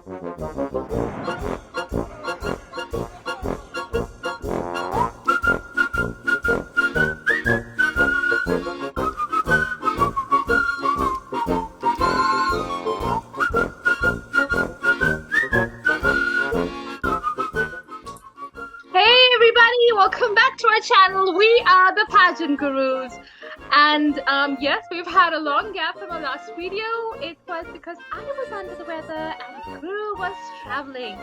Hey everybody, welcome back to our channel. We are the Pageant Gurus. And yes, we've had a long gap from our last video. It was because I was under the weather and Guru was traveling.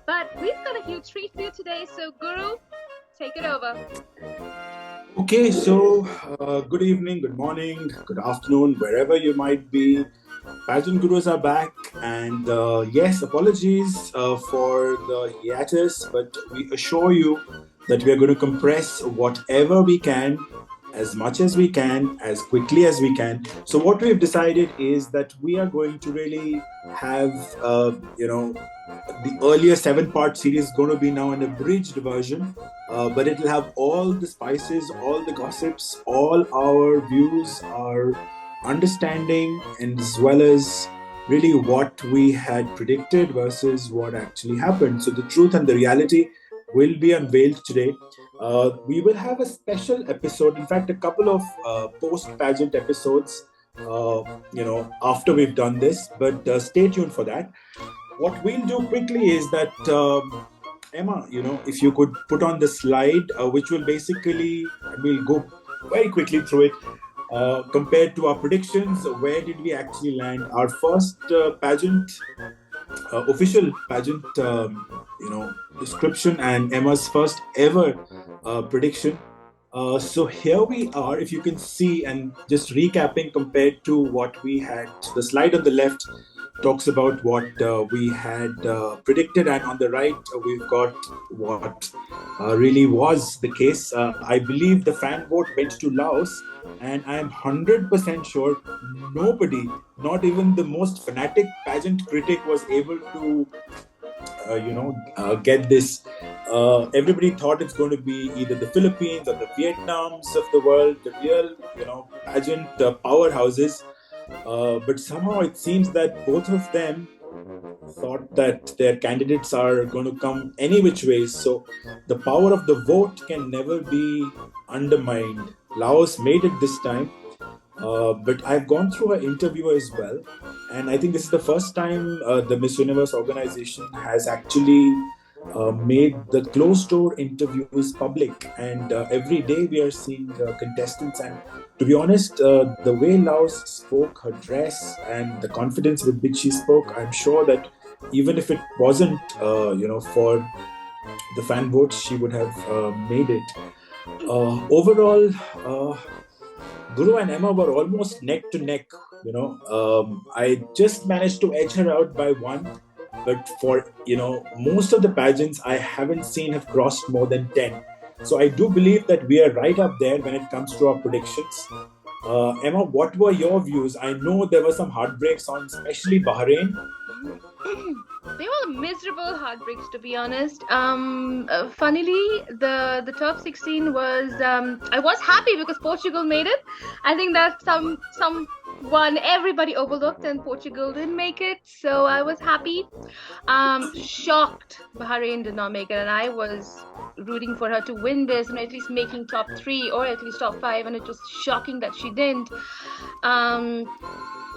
But we've got a huge treat for you today, so Guru, take it over. Okay, so good evening, good morning, good afternoon, wherever you might be. Pageant Gurus are back, and yes, apologies for the hiatus, but we assure you that we are going to compress whatever we can, as much as we can, as quickly as we can. So, what we've decided is that we are going to really have, the earlier 7-part series going to be now an abridged version, but it'll have all the spices, all the gossips, all our views, our understanding, and as well as really what we had predicted versus what actually happened. So the truth and the reality will be unveiled today. We will have a special episode, in fact, a couple of post pageant episodes, after we've done this, but stay tuned for that. What we'll do quickly is that, Emma, if you could put on the slide, which will basically, we'll go very quickly through it. Compared to our predictions, where did we actually land? Our first pageant, official pageant, description, and Emma's first ever prediction. So here we are, if you can see, and just recapping compared to what we had. The slide on the left talks about what we had predicted, and on the right, we've got what really was the case. I believe the fan vote went to Laos, and I am 100% sure nobody, not even the most fanatic pageant critic, was able to get this. Everybody thought it's going to be either the Philippines or the Vietnams of the world, the real, pageant powerhouses. But somehow it seems that both of them thought that their candidates are going to come any which ways. So the power of the vote can never be undermined. Laos made it this time. But I've gone through an interview as well, and I think this is the first time the Miss Universe organization has actually made the closed door interviews public. And every day we are seeing contestants. And to be honest, the way Laos spoke, her dress, and the confidence with which she spoke, I'm sure that even if it wasn't, for the fan votes, she would have made it. Overall, Guru and Emma were almost neck to neck. I just managed to edge her out by one, but for most of the pageants I haven't seen have crossed more than 10. So I do believe that we are right up there when it comes to our predictions. Emma, what were your views? I know there were some heartbreaks on, especially Bahrain. They were miserable heartbreaks, to be honest. Funnily, the top 16 was I was happy because Portugal made it. I think that someone everybody overlooked, and Portugal didn't make it, so I was happy. Shocked Bahrain did not make it, and I was rooting for her to win this and at least making top 3 or at least top 5, and it was shocking that she didn't.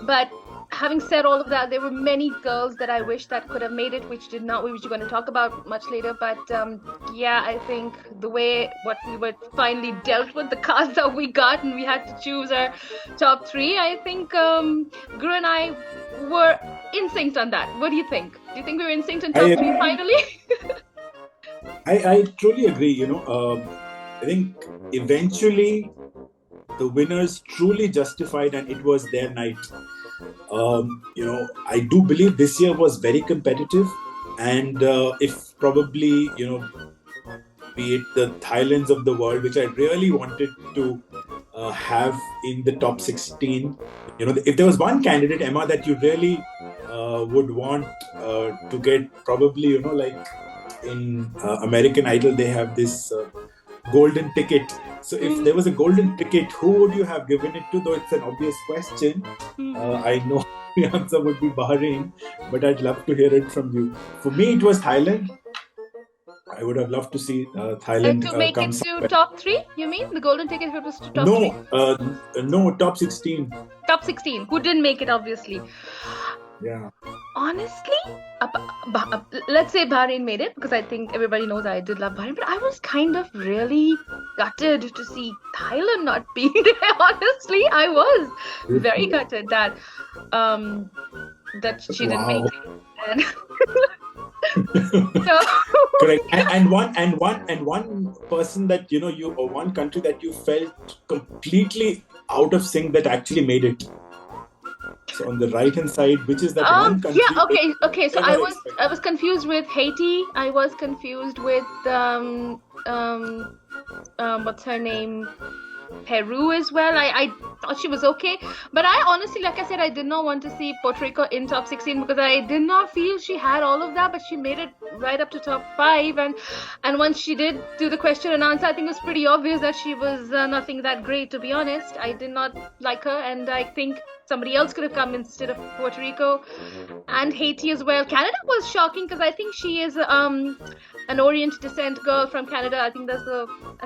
But having said all of that, there were many girls that I wish that could have made it, which did not, which we're going to talk about much later. But yeah, I think the way what we were finally dealt with, the cast that we got, and we had to choose our top 3, I think Guru and I were in sync on that. What do you think? Do you think we were in sync on top 3 finally? I truly agree. I think eventually the winners truly justified, and it was their night. I do believe this year was very competitive, and if probably, be it the Thailands of the world, which I really wanted to have in the top 16. If there was one candidate, Emma, that you really would want to get, probably, like in American Idol, they have this golden ticket So if there was a golden ticket, who would you have given it to? Though it's an obvious question. I know the answer would be Bahrain, but I'd love to hear it from you. For me, it was Thailand. I would have loved to see Thailand To make come it to somewhere. top 3, you mean? The golden ticket if it was to top 3? No, top 16. Top 16. Who didn't make it, obviously. Yeah. Honestly, let's say Bahrain made it, because I think everybody knows I did love Bahrain, but I was kind of really gutted to see Thailand not being there. Honestly, I was very gutted that she didn't make it. And so correct. And one person that or one country that you felt completely out of sync that actually made it. So on the right hand side, which is that one country? Yeah, okay. So I was confused with Haiti. I was confused with what's her name? Peru as well. I thought she was okay, but I honestly, like I said, I did not want to see Puerto Rico in top 16 because I did not feel she had all of that, but she made it right up to top 5, and once she did do the question and answer, I think it was pretty obvious that she was nothing that great, to be honest. I did not like her, and I think somebody else could have come instead of Puerto Rico, and Haiti as well. Canada was shocking because I think she is an Orient descent girl from Canada. I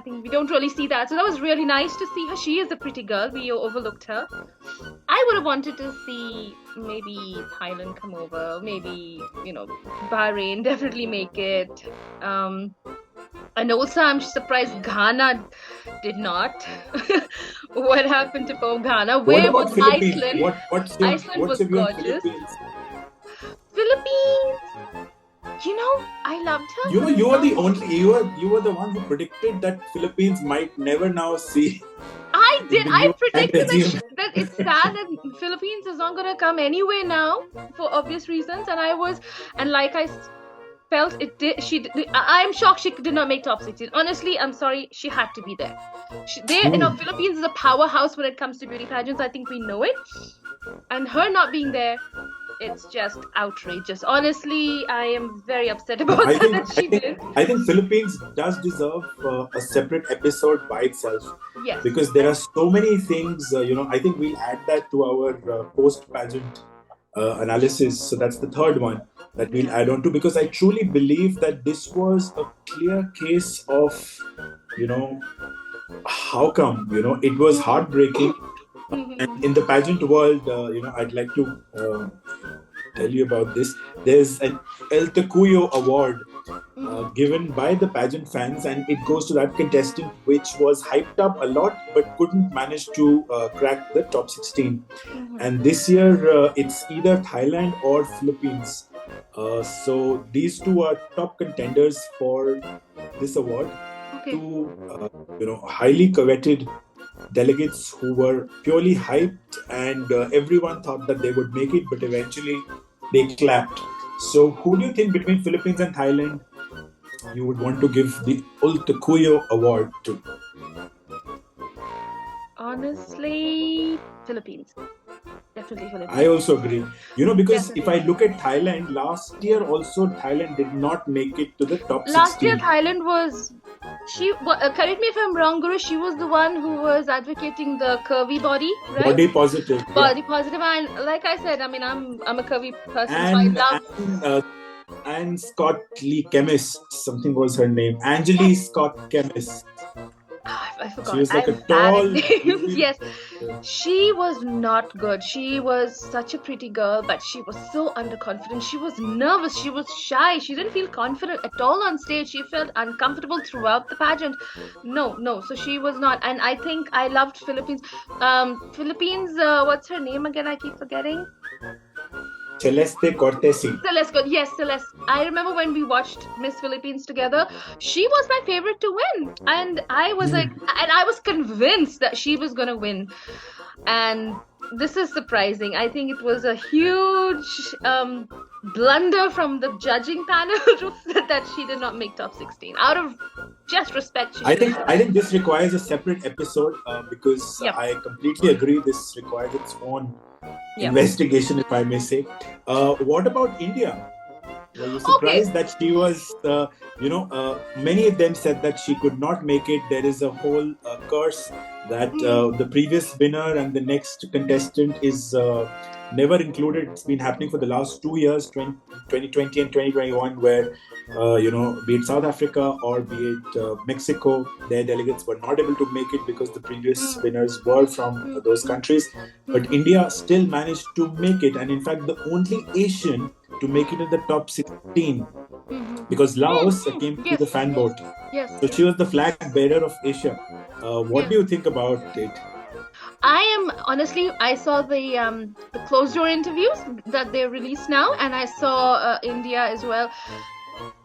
think we don't really see that, so that was really nice to see her. She is a pretty girl. We overlooked her. I would have wanted to see maybe Thailand come over, maybe Bahrain definitely make it. And also, I'm surprised Ghana did not. What happened to poor Ghana? Where was Iceland? Iceland was gorgeous. Philippines. I loved her. You were the one who predicted that Philippines might never now see. I did. I predicted that it's sad that Philippines is not gonna come anywhere now for obvious reasons, and like I felt it did. I'm shocked she did not make top 16. Honestly, I'm sorry. She had to be there. Philippines is a powerhouse when it comes to beauty pageants. I think we know it, and her not being there, it's just outrageous. Honestly, I am very upset about that she did. I think Philippines does deserve a separate episode by itself. Yes. Because there are so many things. I think we'll add that to our post-pageant analysis. So that's the third one that we'll add on to, because I truly believe that this was a clear case of, how come, it was heartbreaking. And in the pageant world, I'd like to tell you about this. There's an El Takuyo award given by the pageant fans, and it goes to that contestant which was hyped up a lot but couldn't manage to crack the top 16. And this year it's either Thailand or Philippines. So these two are top contenders for this award. Two highly coveted delegates who were purely hyped, and everyone thought that they would make it, but eventually they clapped. So who do you think between Philippines and Thailand you would want to give the El Takuyo award to? Honestly, Philippines. Definitely Philippines. I also agree. Because if I look at Thailand, last year also Thailand did not make it to the top 16. Last year Thailand was... correct me if I'm wrong, Guru, she was the one who was advocating the curvy body, right? Body positive. Body positive, and like I said, I mean, I'm a curvy person, so I love... And Scott Lee Chemist, something was her name. Angeli Scott Chemist. I forgot. She was like a tall... Yes. She was not good. She was such a pretty girl, but she was so underconfident. She was nervous. She was shy. She didn't feel confident at all on stage. She felt uncomfortable throughout the pageant. No. So she was not. And I think I loved Philippines. What's her name again? I keep forgetting. Celeste Cortesi. Celeste. I remember when we watched Miss Philippines together, she was my favorite to win. And I was I was convinced that she was going to win. And this is surprising. I think it was a huge blunder from the judging panel that she did not make top 16. Out of just respect. I think this requires a separate episode because I completely agree. This requires its own investigation, if I may say. What about India? Were you Okay. surprised that she was, many of them said that she could not make it. There is a whole curse that Hmm. the previous winner and the next contestant is never included. It's been happening for the last 2 years, 2020 and 2021, where, be it South Africa or be it Mexico, their delegates were not able to make it because the previous Hmm. winners were from Hmm. those countries. But Hmm. India still managed to make it. And in fact, the only Asian to make it in the top 16, Hmm. because Laos Hmm. came through Yes. the fan boat. Yes. So she was the flag bearer of Asia. What Yes. do you think about it? I am honestly, I saw the closed door interviews that they released now, and I saw India as well.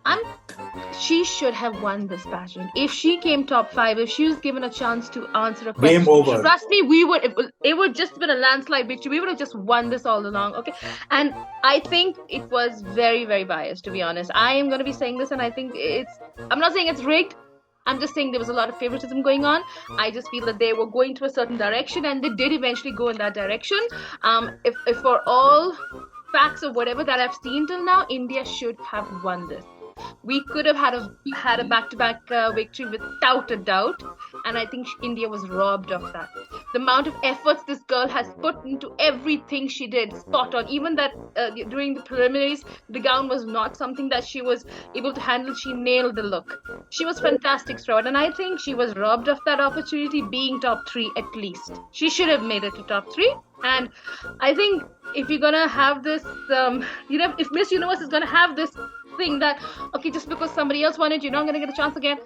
I'm She should have won this pageant. If she came top five, if she was given a chance to answer a Game question, over. trust me, it would just been a landslide victory. We would have just won this all along. Okay. And I think it was very, very biased, to be honest. I am gonna be saying this, and I think I'm not saying it's rigged. I'm just saying there was a lot of favoritism going on. I just feel that they were going to a certain direction, and they did eventually go in that direction. If for all facts or whatever that I've seen till now, India should have won this. We could have had a back-to-back victory without a doubt, and I think India was robbed of that. The amount of efforts this girl has put into everything she did, spot on. Even that during the preliminaries, the gown was not something that she was able to handle. She nailed the look. She was fantastic throughout, and I think she was robbed of that opportunity, being top three at least. She should have made it to top three, and I think if you're gonna have this, if Miss Universe is gonna have this thing that, okay, just because somebody else won it, you're not going to get a chance again.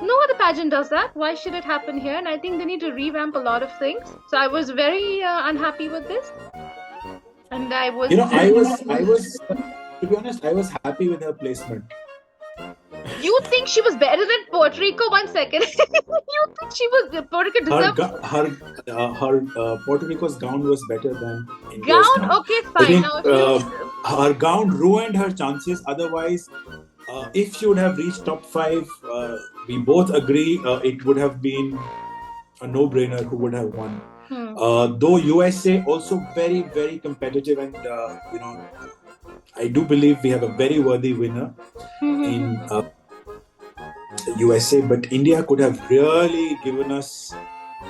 No other pageant does that. Why should it happen here? And I think they need to revamp a lot of things. So I was very unhappy with this, and I was. To be honest, I was happy with her placement. You think she was better than Puerto Rico? 1 second. You think she was Puerto Rico deserved Her Puerto Rico's gown was better than India's gown? gown. Okay, I fine. think Now if you her gown ruined her chances. Otherwise, if she would have reached top five, we both agree it would have been a no-brainer who would have won. Though USA also very, very competitive, and I do believe we have a very worthy winner in USA, but India could have really given us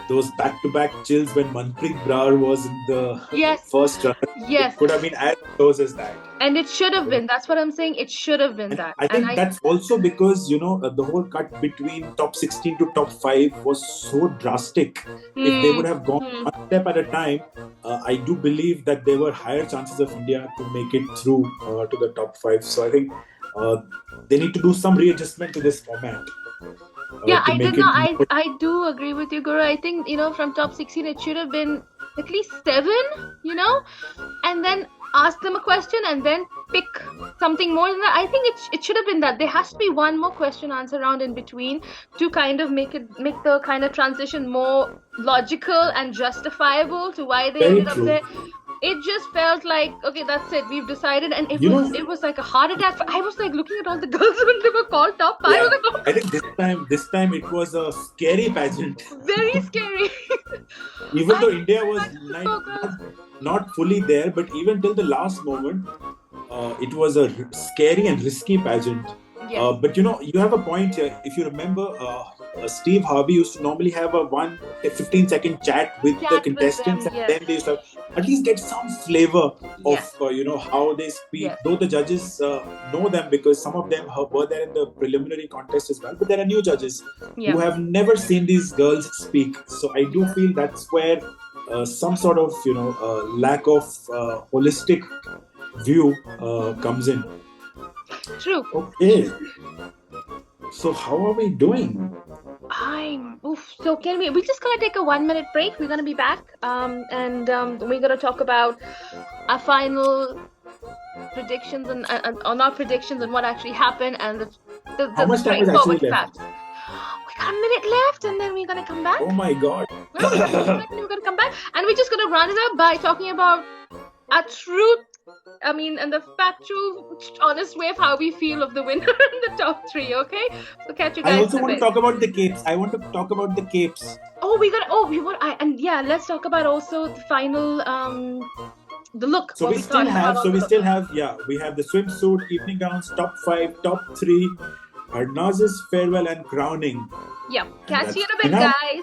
those back-to-back chills when Manpreet Brar was in the first run. Yes. It could have been as close as that. And it should have been. That's what I'm saying. It should have been that. I think that's also because, the whole cut between top 16 to top 5 was so drastic. If they would have gone one step at a time, I do believe that there were higher chances of India to make it through to the top 5. So I think they need to do some readjustment to this format. Yeah, I do agree with you, Guru. I think, from top 16, it should have been at least 7, and then ask them a question and then pick something more than that. I think it should have been that. There has to be one more question answer round in between to kind of make the kind of transition more logical and justifiable to why they ended up there. It just felt like, okay, that's it. We've decided, and it was like a heart attack. I was like looking at all the girls when they were called top 5. Yeah, I think this time it was a scary pageant. Very scary. Even though India was not fully there, but even till the last moment, it was a scary and risky pageant. Yes. But you have a point here. If you remember, Steve Harvey used to normally have a 15-second chat with the contestants, with them, and then they used to at least get some flavor of how they speak. Yes. Though the judges know them because some of them were there in the preliminary contest as well, but there are new judges who have never seen these girls speak. So I do feel that's where some sort of lack of holistic view comes in. True. Okay. So how are we doing? So can we're just gonna take a 1-minute break. We're gonna be back, and we're gonna talk about our final predictions and not predictions and what actually happened, and how much time is actually left? We got a minute left, and then we're gonna come back. Oh my god! We're gonna come back, and we're just gonna round it up by talking about our truth. And the factual, honest way of how we feel of the winner in the top 3, okay? So catch you guys. I also want to talk about the capes. Let's talk about also the final the look. So what we we still thought have, about so all we the still look. have, yeah, we have the swimsuit, evening gowns, top 5, top 3, Harnaz's farewell and crowning, Yeah, and catch you that's in a bit, enough. guys.